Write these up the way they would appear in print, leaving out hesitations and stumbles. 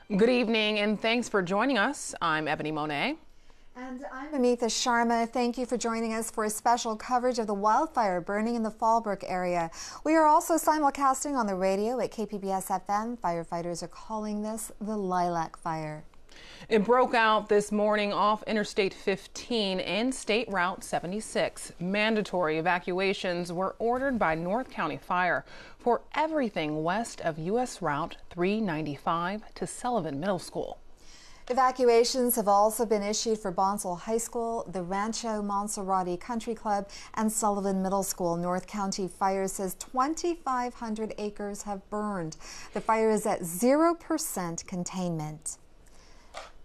Good evening and thanks for joining us. I'm Ebony Monet. And I'm Amitha Sharma. Thank you for joining us for a special coverage of the wildfire burning in the Fallbrook area. We are also simulcasting on the radio at KPBS FM. Firefighters are calling this the lilac fire. It broke out this morning off Interstate 15 and State Route 76. Mandatory evacuations were ordered by North County Fire for everything west of U.S. Route 395 to Sullivan Middle School. Evacuations have also been issued for Bonsall High School, the Rancho Monserrate Country Club, and Sullivan Middle School. North County Fire says 2,500 acres have burned. The fire is at 0% containment.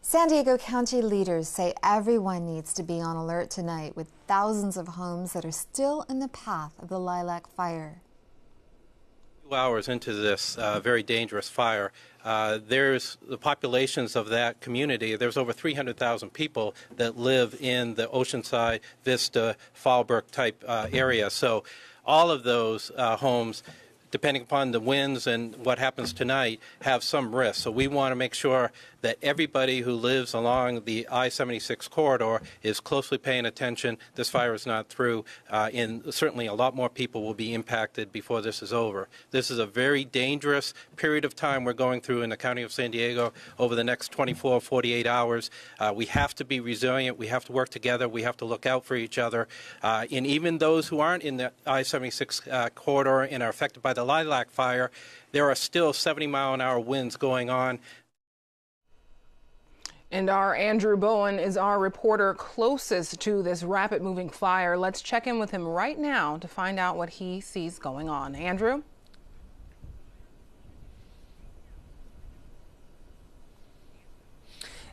San Diego County leaders say everyone needs to be on alert tonight with thousands of homes that are still in the path of the lilac fire. 2 hours into this very dangerous fire, there's the populations of that community. There's over 300,000 people that live in the Oceanside, Vista, Fallbrook type area. So all of those homes, depending upon the winds and what happens tonight, have some risk. So we want to make sure that everybody who lives along the I-76 corridor is closely paying attention. This fire is not through, and certainly a lot more people will be impacted before this is over. This is a very dangerous period of time we're going through in the County of San Diego over the next 24, 48 hours. We have to be resilient. We have to work together. We have to look out for each other. And even those who aren't in the I-76 corridor and are affected by the lilac fire, there are still 70-mile-an-hour winds going on. And our Andrew Bowen is our reporter closest to this rapid-moving fire. Let's check in with him right now to find out what he sees going on. Andrew?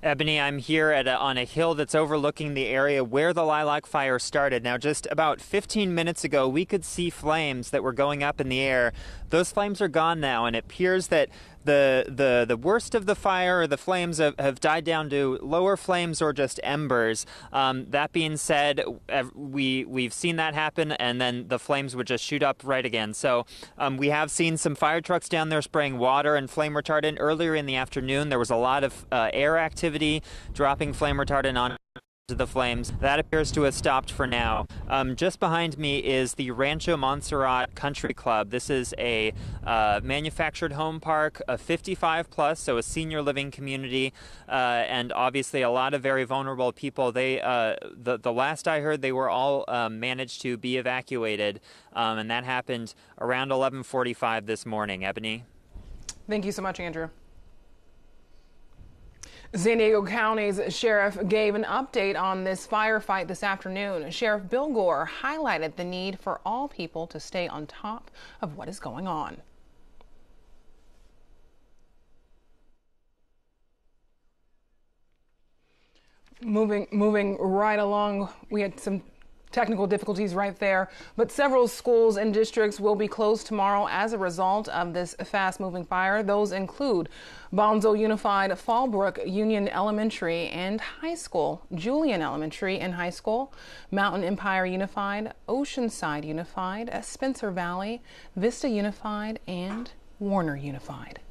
Ebony, I'm here on a hill that's overlooking the area where the lilac fire started. Now, just about 15 minutes ago, we could see flames that were going up in the air. Those flames are gone now, and it appears that the worst of the fire, or the flames, have died down to lower flames or just embers. That being said, we've seen that happen, and then the flames would just shoot up right again. So we have seen some fire trucks down there spraying water and flame retardant. Earlier in the afternoon, there was a lot of air activity dropping flame retardant on the flames. That appears to have stopped for now. Just behind me is the Rancho Monserrate Country Club. This is a manufactured home park, a 55 plus, so a senior living community, and obviously a lot of very vulnerable people. They, the last I heard, they were all managed to be evacuated, and that happened around 11:45 this morning. Ebony? Thank you so much, Andrew. San Diego County's sheriff gave an update on this firefight this afternoon. Sheriff Bill Gore highlighted the need for all people to stay on top of what is going on. Moving right along, we had some technical difficulties right there, but several schools and districts will be closed tomorrow as a result of this fast-moving fire. Those include Bonsall Unified, Fallbrook Union Elementary and High School, Julian Elementary and High School, Mountain Empire Unified, Oceanside Unified, Spencer Valley, Vista Unified, and Warner Unified.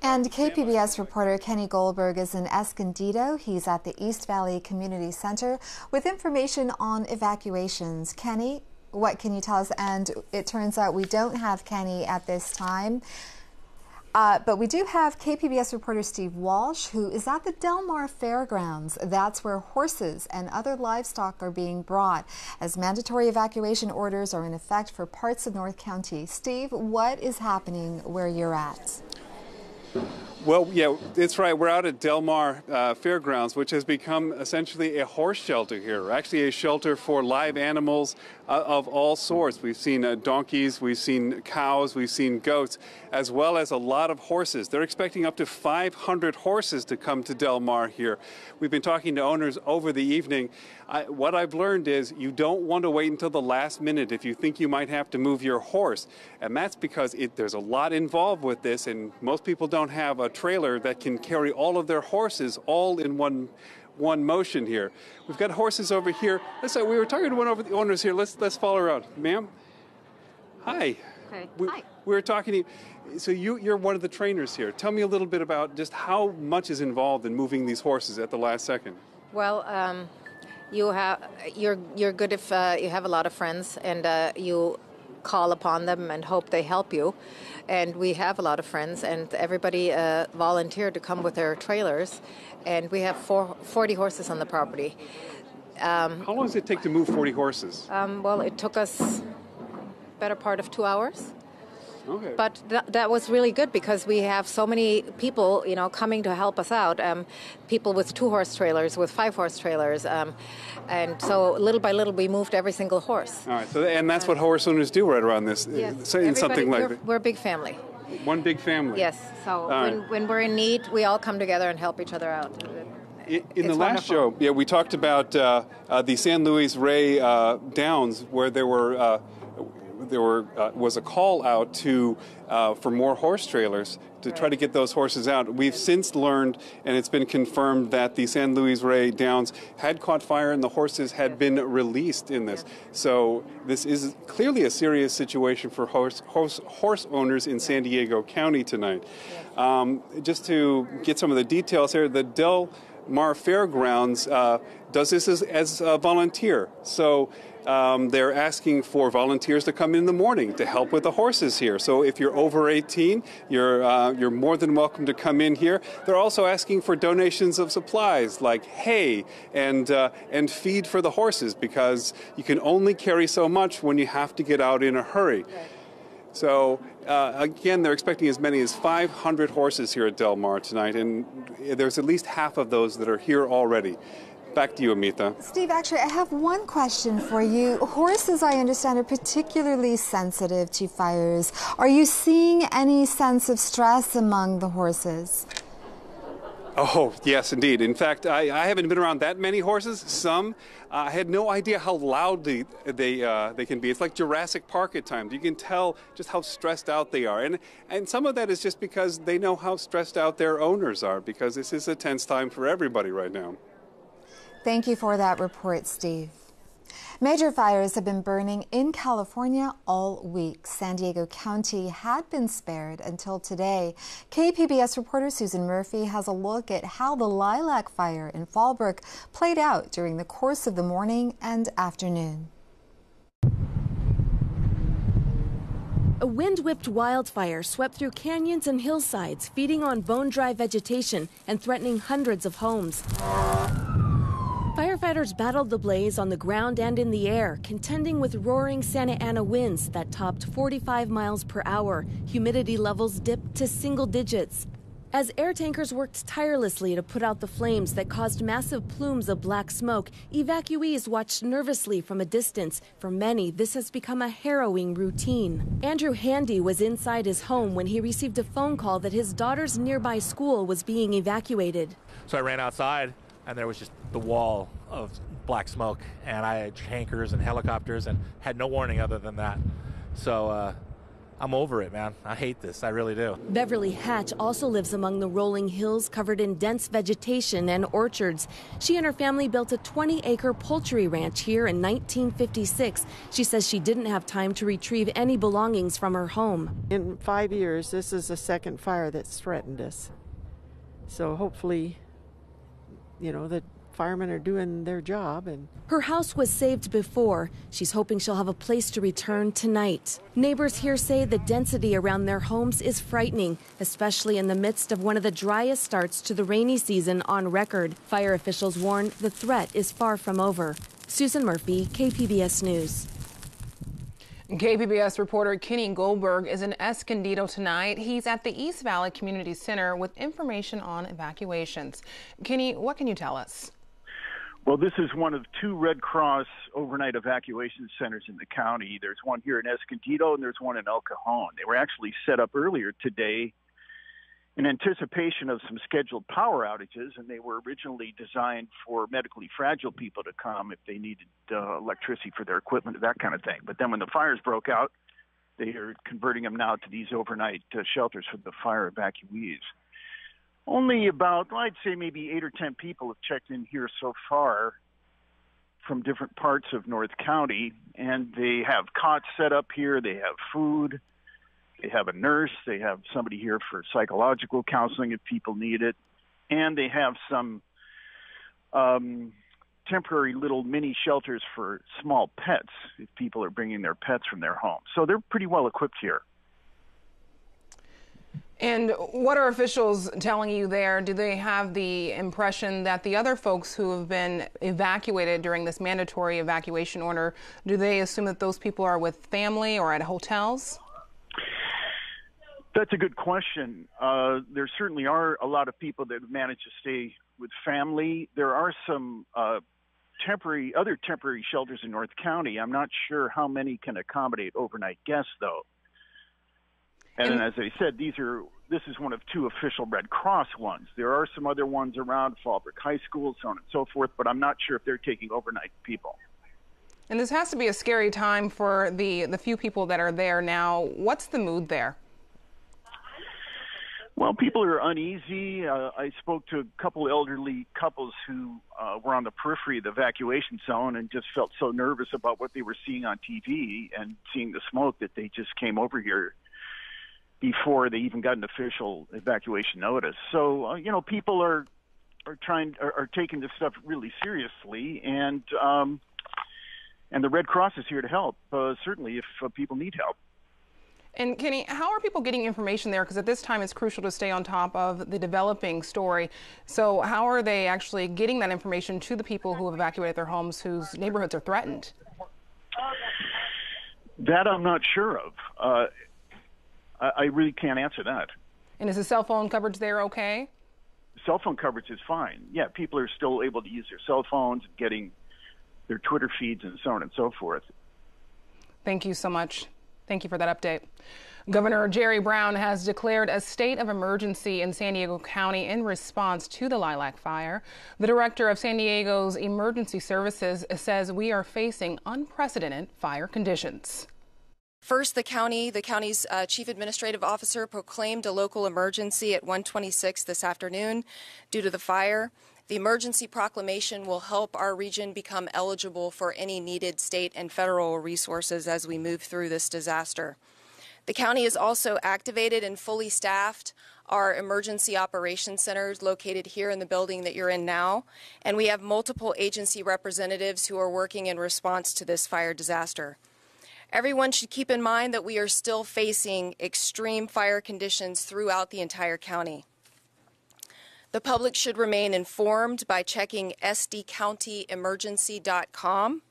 And KPBS reporter Kenny Goldberg is in Escondido. He's at the East Valley Community Center with information on evacuations. Kenny, what can you tell us? And it turns out we don't have Kenny at this time. But we do have KPBS reporter Steve Walsh, who is at the Del Mar Fairgrounds. That's where horses and other livestock are being brought, as mandatory evacuation orders are in effect for parts of North County. Steve, what is happening where you're at? Well, yeah, it's right. We're out at Del Mar Fairgrounds, which has become essentially a horse shelter here, actually a shelter for live animals of all sorts. We've seen donkeys, we've seen cows, we've seen goats, as well as a lot of horses. They're expecting up to 500 horses to come to Del Mar here. We've been talking to owners over the evening. What I've learned is you don't want to wait until the last minute if you think you might have to move your horse. And that's because there's a lot involved with this, and most people don't have a trailer that can carry all of their horses all in one motion here. We've got horses over here. We were talking to one of the owners here. Let's follow around. Ma'am? Hi. Okay. Hi. We were talking to you. So you're one of the trainers here. Tell me a little bit about just how much is involved in moving these horses at the last second. Well, you're good if you have a lot of friends and you call upon them and hope they help you. And we have a lot of friends, and everybody volunteered to come with their trailers. And we have 40 horses on the property. How long does it take to move 40 horses? Well, it took us better part of 2 hours. Okay. But that was really good because we have so many people, coming to help us out. People with 2-horse trailers, with 5-horse trailers, and so little by little we moved every single horse. All right. So and that's what horse owners do right around this. Yes. Something like that. We're a big family. One big family. Yes. So when we're in need, we all come together and help each other out. In the last show, we talked about the San Luis Rey Downs, where there was a call out for more horse trailers to try to get those horses out. We've since learned, and it's been confirmed, that the San Luis Rey Downs had caught fire and the horses had been released in this. So this is clearly a serious situation for horse owners in San Diego County tonight. Just to get some of the details here, the Del Mar Fairgrounds does this as a volunteer. So they're asking for volunteers to come in the morning to help with the horses here. So if you're over 18, you're more than welcome to come in here. They're also asking for donations of supplies like hay and feed for the horses, because you can only carry so much when you have to get out in a hurry. So, again, they're expecting as many as 500 horses here at Del Mar tonight, and there's at least half of those that are here already. Back to you, Amita. Steve, actually, I have one question for you. Horses, I understand, are particularly sensitive to fires. Are you seeing any sense of stress among the horses? Oh, yes, indeed. In fact, I haven't been around that many horses. Some, I had no idea how loud they can be. It's like Jurassic Park at times. You can tell just how stressed out they are. And some of that is just because they know how stressed out their owners are, because this is a tense time for everybody right now. Thank you for that report, Steve. Major fires have been burning in California all week. San Diego County had been spared until today. KPBS reporter Susan Murphy has a look at how the lilac fire in Fallbrook played out during the course of the morning and afternoon. A wind-whipped wildfire swept through canyons and hillsides, feeding on bone-dry vegetation and threatening hundreds of homes. Firefighters battled the blaze on the ground and in the air, contending with roaring Santa Ana winds that topped 45 miles per hour. Humidity levels dipped to single digits. As air tankers worked tirelessly to put out the flames that caused massive plumes of black smoke, evacuees watched nervously from a distance. For many, this has become a harrowing routine. Andrew Handy was inside his home when he received a phone call that his daughter's nearby school was being evacuated. So I ran outside, and there was just the wall of black smoke, and I had tankers and helicopters and had no warning other than that. So I'm over it, man. I hate this. I really do. Beverly Hatch also lives among the rolling hills covered in dense vegetation and orchards. She and her family built a 20-acre poultry ranch here in 1956. She says she didn't have time to retrieve any belongings from her home. In 5 years, this is the second fire that's threatened us. So hopefully, the firemen are doing their job. And her house was saved before. She's hoping she'll have a place to return tonight. Neighbors here say the density around their homes is frightening, especially in the midst of one of the driest starts to the rainy season on record. Fire officials warn the threat is far from over. Susan Murphy, KPBS News. KPBS reporter Kenny Goldberg is in Escondido tonight. He's at the East Valley Community Center with information on evacuations. Kenny, what can you tell us? Well, this is one of 2 Red Cross overnight evacuation centers in the county. There's one here in Escondido and there's one in El Cajon. They were actually set up earlier today in anticipation of some scheduled power outages, and they were originally designed for medically fragile people to come if they needed electricity for their equipment, that kind of thing. But then when the fires broke out, they are converting them now to these overnight shelters for the fire evacuees. Only about, I'd say maybe 8 or 10 people have checked in here so far from different parts of North County, and they have cots set up here, they have food, They have a nurse. They have somebody here for psychological counseling if people need it. And they have some temporary little mini shelters for small pets if people are bringing their pets from their homes. So they're pretty well equipped here. And what are officials telling you there? Do they have the impression that the other folks who have been evacuated during this mandatory evacuation order, do they assume that those people are with family or at hotels? That's a good question. There certainly are a lot of people that have managed to stay with family. There are some other temporary shelters in North County. I'm not sure how many can accommodate overnight guests, though. And as I said, this is one of two official Red Cross ones. There are some other ones around Fallbrook High School, so on and so forth, but I'm not sure if they're taking overnight people. And this has to be a scary time for the few people that are there now. What's the mood there? Well, people are uneasy. I spoke to a couple elderly couples who were on the periphery of the evacuation zone and just felt so nervous about what they were seeing on TV and seeing the smoke that they just came over here before they even got an official evacuation notice. So, people are taking this stuff really seriously, and the Red Cross is here to help, certainly if people need help. And Kenny, how are people getting information there? Because at this time it's crucial to stay on top of the developing story. So how are they actually getting that information to the people who have evacuated their homes whose neighborhoods are threatened? That I'm not sure of. I really can't answer that. And is the cell phone coverage there okay? Cell phone coverage is fine. Yeah, people are still able to use their cell phones, getting their Twitter feeds and so on and so forth. Thank you so much. Thank you for that update. Governor Jerry Brown has declared a state of emergency in San Diego County in response to the lilac fire. The director of San Diego's emergency services says we are facing unprecedented fire conditions. First, the county's chief administrative officer proclaimed a local emergency at 1:26 this afternoon due to the fire. The emergency proclamation will help our region become eligible for any needed state and federal resources as we move through this disaster. The county is also activated and fully staffed our emergency operations centers located here in the building that you're in now, and we have multiple agency representatives who are working in response to this fire disaster. Everyone should keep in mind that we are still facing extreme fire conditions throughout the entire county. The public should remain informed by checking sdcountyemergency.com,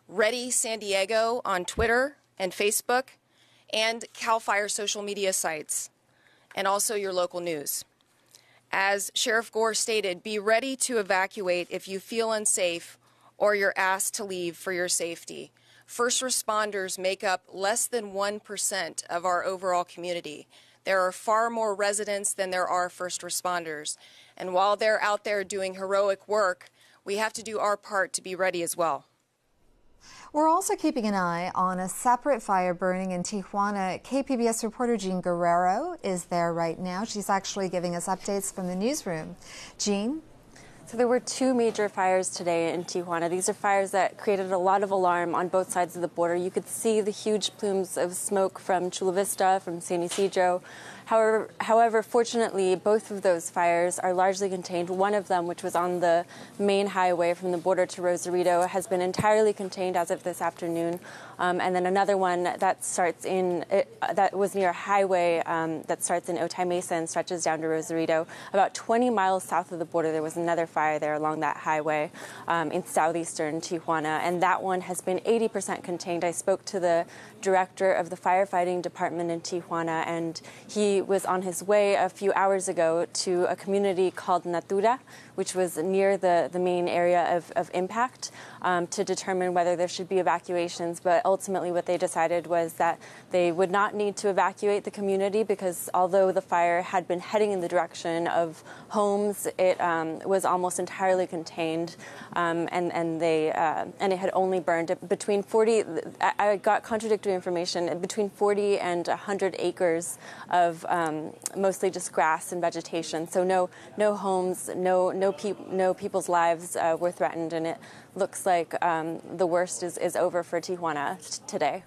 Ready San Diego on Twitter and Facebook, and CAL FIRE social media sites, and also your local news. As Sheriff Gore stated, be ready to evacuate if you feel unsafe or you're asked to leave for your safety. First responders make up less than 1% of our overall community. There are far more residents than there are first responders. And while they're out there doing heroic work, we have to do our part to be ready as well. We're also keeping an eye on a separate fire burning in Tijuana. KPBS reporter Jean Guerrero is there right now. She's actually giving us updates from the newsroom. Jean? So there were two major fires today in Tijuana. These are fires that created a lot of alarm on both sides of the border. You could see the huge plumes of smoke from Chula Vista, from San Ysidro. However, fortunately, both of those fires are largely contained. One of them, which was on the main highway from the border to Rosarito, has been entirely contained as of this afternoon. And then another one that was near a highway that starts in Otay Mesa and stretches down to Rosarito. About 20 miles south of the border, there was another fire there along that highway in southeastern Tijuana, and that one has been 80% contained. I spoke to the director of the firefighting department in Tijuana, and he was on his way a few hours ago to a community called Natura, which was near the main area of impact, to determine whether there should be evacuations. But ultimately what they decided was that they would not need to evacuate the community because although the fire had been heading in the direction of homes, it was almost entirely contained, and it had only burned between 40, I got contradictory information, between 40 and 100 acres of mostly just grass and vegetation. So no homes, no people's lives were threatened, and it looks like the worst is over for Tijuana today.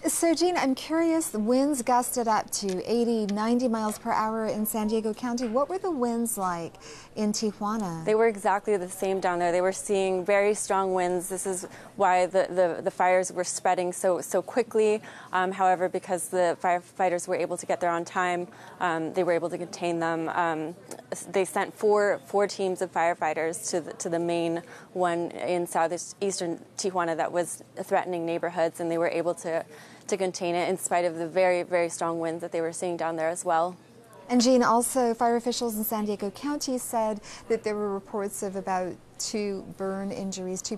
So, Jean, I'm curious, the winds gusted up to 80, 90 miles per hour in San Diego County. What were the winds like in Tijuana? They were exactly the same down there. They were seeing very strong winds. This is why the fires were spreading so quickly. However, because the firefighters were able to get there on time, they were able to contain them. They sent four teams of firefighters to the main one in southeastern Tijuana that was threatening neighborhoods, and they were able to contain it in spite of the very, very strong winds that they were seeing down there as well. And Jean, also fire officials in San Diego County said that there were reports of about 2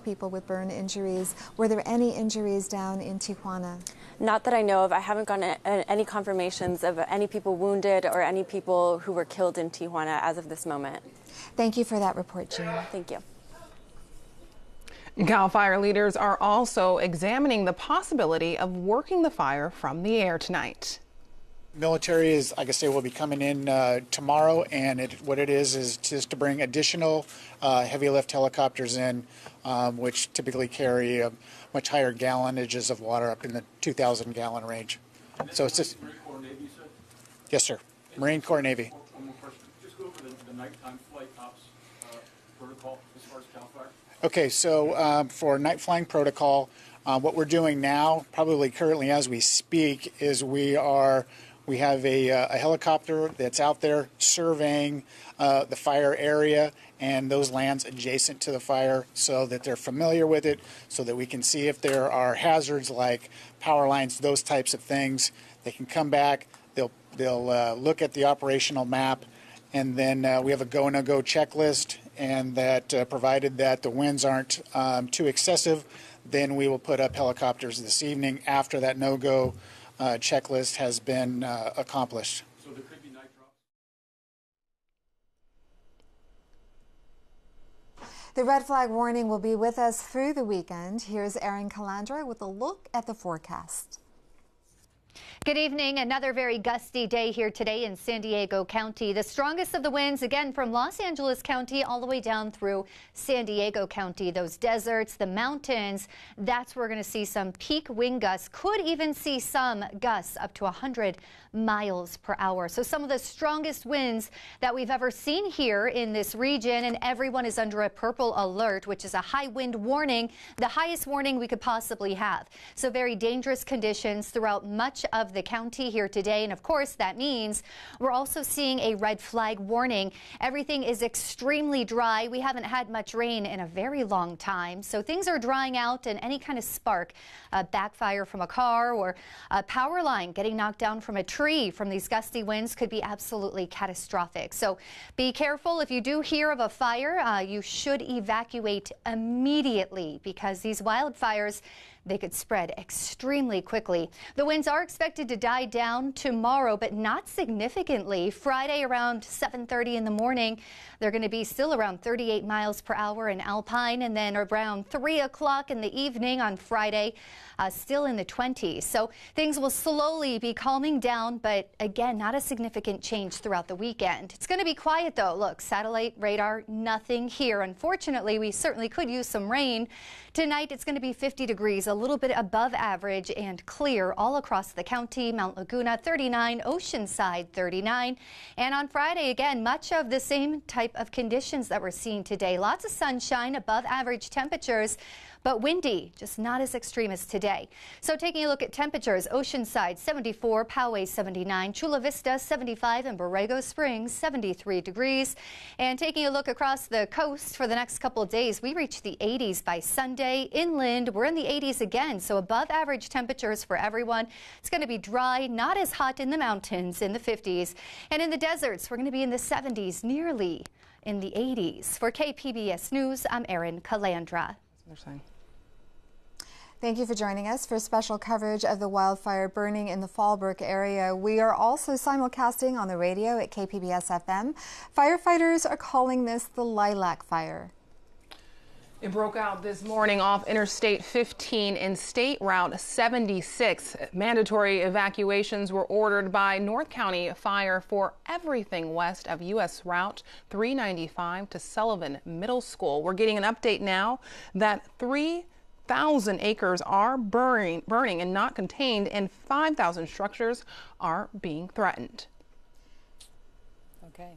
people with burn injuries. Were there any injuries down in Tijuana? Not that I know of. I haven't gotten any confirmations of any people wounded or any people who were killed in Tijuana as of this moment. Thank you for that report, Jean. Thank you. Cal Fire leaders are also examining the possibility of working the fire from the air tonight. Military is, like I say, will be coming in tomorrow, and what it is just to bring additional heavy lift helicopters in, which typically carry much higher gallonages of water, up in the 2,000 gallon range. So it's just. Marine Corps Navy, you said? Yes, sir. Marine Corps Navy. One more question. Just go over the nighttime flight ops protocol as far as Cal Fire. Okay, so for night flying protocol, what we're doing now, probably currently as we speak, is we have a helicopter that's out there surveying the fire area and those lands adjacent to the fire, so that they're familiar with it, so that we can see if there are hazards like power lines, those types of things. They can come back, they'll look at the operational map, and then we have a go no go checklist, and that provided that the winds aren't too excessive, then we will put up helicopters this evening after that no-go checklist has been accomplished. So there could be night drops? The red flag warning will be with us through the weekend. Here's Erin Calandra with a look at the forecast. Good evening. Another very gusty day here today in San Diego County. The strongest of the winds, again, from Los Angeles County all the way down through San Diego County. Those deserts, the mountains, that's where we're going to see some peak wind gusts. Could even see some gusts up to 100 miles per hour. So some of the strongest winds that we've ever seen here in this region, and everyone is under a purple alert, which is a high wind warning, the highest warning we could possibly have. So very dangerous conditions throughout much of the county here today, and of course that means we're also seeing a red flag warning. Everything is extremely dry. We haven't had much rain in a very long time, so things are drying out, and any kind of spark, backfire from a car or a power line getting knocked down from a tree from these gusty winds could be absolutely catastrophic. So be careful. If you do hear of a fire, you should evacuate immediately, because these wildfires, they could spread extremely quickly. The winds are expected to die down tomorrow, but not significantly. Friday around 7:30 in the morning, they're going to be still around 38 miles per hour in Alpine, and then around 3 o'clock in the evening on Friday, still in the 20s. So things will slowly be calming down, but again, not a significant change throughout the weekend. It's going to be quiet though. Look, satellite radar, nothing here. Unfortunately, we certainly could use some rain. Tonight, it's going to be 50 degrees, a little bit above average, and clear all across the county. Mount Laguna 39, Oceanside 39. And on Friday, again, much of the same type of conditions that we're seeing today. Lots of sunshine, above average temperatures, but windy, just not as extreme as today. So taking a look at temperatures, Oceanside 74, Poway 79, Chula Vista 75, and Borrego Springs 73 degrees. And taking a look across the coast for the next couple of days, we reach the 80s by Sunday. Inland, we're in the 80s again, so above average temperatures for everyone. It's going to be dry, not as hot in the mountains, in the 50s. And in the deserts, we're going to be in the 70s, nearly in the 80s. For KPBS News, I'm Erin Calandra. Thank you for joining us for special coverage of the wildfire burning in the Fallbrook area. We are also simulcasting on the radio at KPBS FM. Firefighters are calling this the lilac fire. It broke out this morning off Interstate 15 and State Route 76. Mandatory evacuations were ordered by North County Fire for everything west of U.S. Route 395 to Sullivan Middle School. We're getting an update now that 3 1,000 acres are burning and not contained, and 5,000 structures are being threatened. Okay.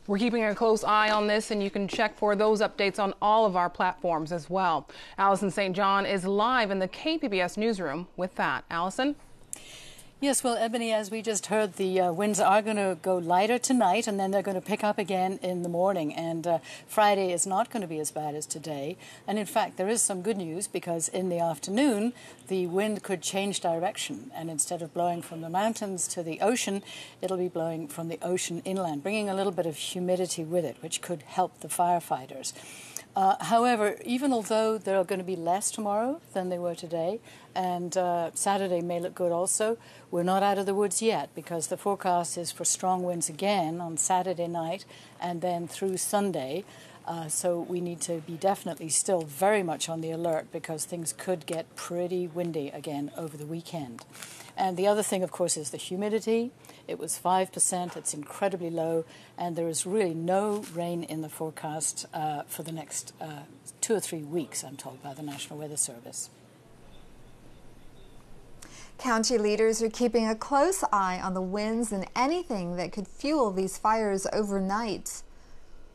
We're keeping a close eye on this, and you can check for those updates on all of our platforms as well. Allison St. John is live in the KPBS newsroom with that. Allison? Yes, well, Ebony, as we just heard, the winds are going to go lighter tonight, and then they're going to pick up again in the morning. And Friday is not going to be as bad as today. And in fact, there is some good news, because in the afternoon, the wind could change direction. And instead of blowing from the mountains to the ocean, it'll be blowing from the ocean inland, bringing a little bit of humidity with it, which could help the firefighters. However, even although there are going to be less tomorrow than they were today, and Saturday may look good also, we're not out of the woods yet, because the forecast is for strong winds again on Saturday night and then through Sunday. So we need to be definitely still very much on the alert, because things could get pretty windy again over the weekend. And the other thing, of course, is the humidity. It was 5%. It's incredibly low. And there is really no rain in the forecast for the next 2 or 3 weeks, I'm told by the National Weather Service. County leaders are keeping a close eye on the winds and anything that could fuel these fires overnight.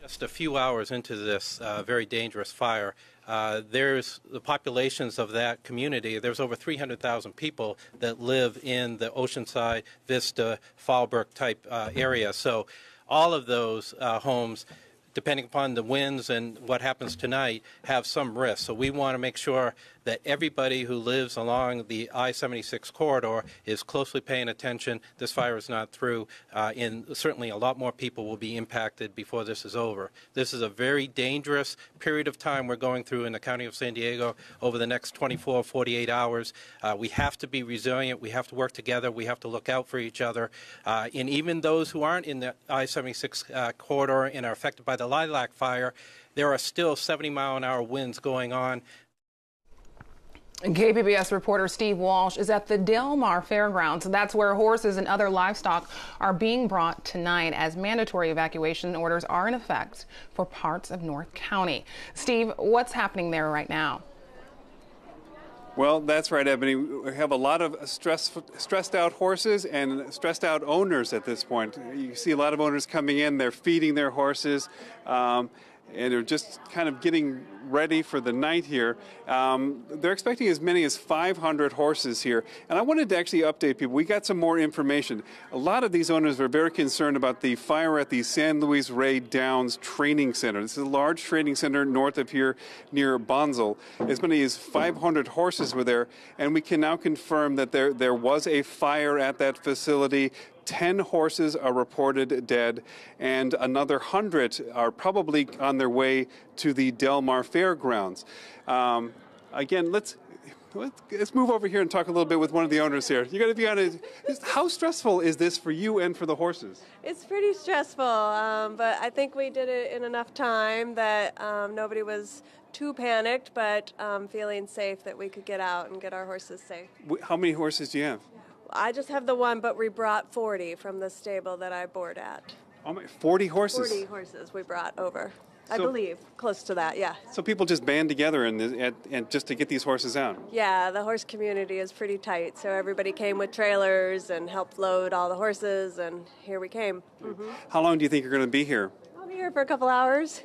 Just a few hours into this very dangerous fire, there's the populations of that community. There's over 300,000 people that live in the Oceanside, Vista, Fallbrook type area. So all of those homes, depending upon the winds and what happens tonight, have some risk. So we want to make sure that everybody who lives along the I-76 corridor is closely paying attention. This fire is not through, and certainly a lot more people will be impacted before this is over. This is a very dangerous period of time we're going through in the County of San Diego over the next 24, 48 hours. We have to be resilient. We have to work together. We have to look out for each other. And even those who aren't in the I-76 corridor and are affected by the lilac fire, there are still 70-mile-an-hour winds going on. KPBS reporter Steve Walsh is at the Del Mar Fairgrounds. That's where horses and other livestock are being brought tonight, as mandatory evacuation orders are in effect for parts of North County. Steve, what's happening there right now? Well, that's right, Ebony. We have a lot of stressed out horses and stressed out owners at this point. You see a lot of owners coming in, they're feeding their horses, and they're just kind of getting ready for the night here. They're expecting as many as 500 horses here. And I wanted to actually update people. We got some more information. A lot of these owners are very concerned about the fire at the San Luis Rey Downs Training Center. This is a large training center north of here near Bonsall. As many as 500 horses were there, and we can now confirm that there was a fire at that facility. 10 horses are reported dead, and another 100 are probably on their way to the Del Mar Fairgrounds. Again, let's move over here and talk a little bit with one of the owners here. You're going to be on it. How stressful is this for you and for the horses? It's pretty stressful, but I think we did it in enough time that nobody was too panicked, but feeling safe that we could get out and get our horses safe. How many horses do you have? I just have the one, but we brought 40 from the stable that I board at. 40 horses? 40 horses we brought over. I believe, close to that, yeah. So people just band together and just to get these horses out? Yeah, the horse community is pretty tight, so everybody came with trailers and helped load all the horses, and here we came. Mm-hmm. How long do you think you're going to be here? I'll be here for a couple hours.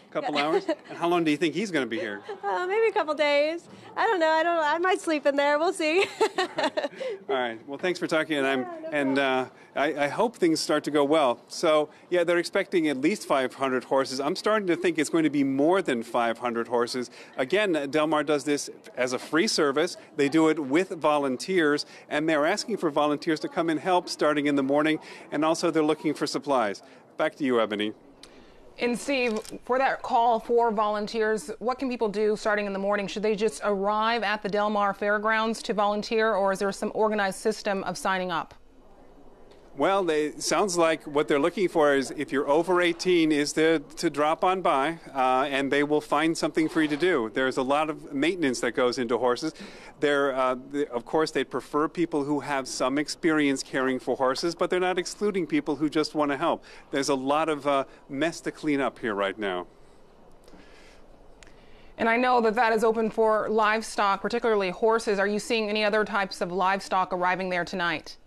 Couple hours? And how long do you think he's going to be here? Maybe a couple days. I don't know. I might sleep in there. We'll see. All right. Well, thanks for talking, and I hope things start to go well. So, yeah, they're expecting at least 500 horses. I'm starting to think it's going to be more than 500 horses. Again, Del Mar does this as a free service. They do it with volunteers, and they're asking for volunteers to come and help starting in the morning, and also they're looking for supplies. Back to you, Ebony. And Steve, for that call for volunteers, what can people do starting in the morning? Should they just arrive at the Del Mar Fairgrounds to volunteer, or is there some organized system of signing up? Well, sounds like what they're looking for is, if you're over 18, is to drop on by, and they will find something for you to do. There's a lot of maintenance that goes into horses. Of course, they prefer people who have some experience caring for horses, but they're not excluding people who just want to help. There's a lot of mess to clean up here right now. And I know that that is open for livestock, particularly horses. Are you seeing any other types of livestock arriving there tonight?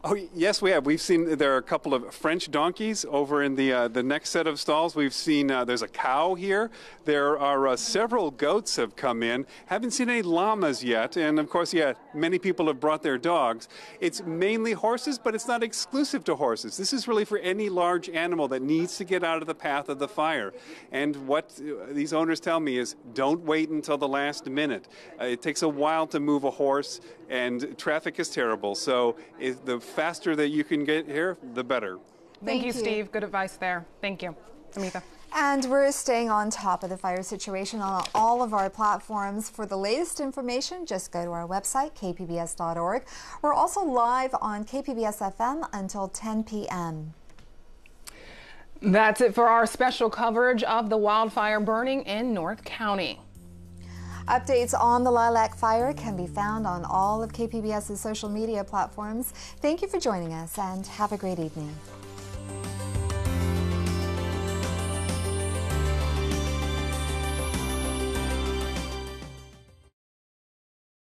Oh, yes, we have. We've seen there are a couple of French donkeys over in the next set of stalls. We've seen there's a cow here. There are several goats have come in. Haven't seen any llamas yet. And, of course, yeah, many people have brought their dogs. It's mainly horses, but it's not exclusive to horses. This is really for any large animal that needs to get out of the path of the fire. And what these owners tell me is don't wait until the last minute. It takes a while to move a horse, and traffic is terrible. So the faster that you can get here, the better. Thank you, Steve. Good advice there. Thank you. Amitha. And we're staying on top of the fire situation on all of our platforms. For the latest information, just go to our website, kpbs.org. We're also live on KPBS FM until 10 p.m. That's it for our special coverage of the wildfire burning in North County. Updates on the lilac fire can be found on all of KPBS's social media platforms. Thank you for joining us and have a great evening.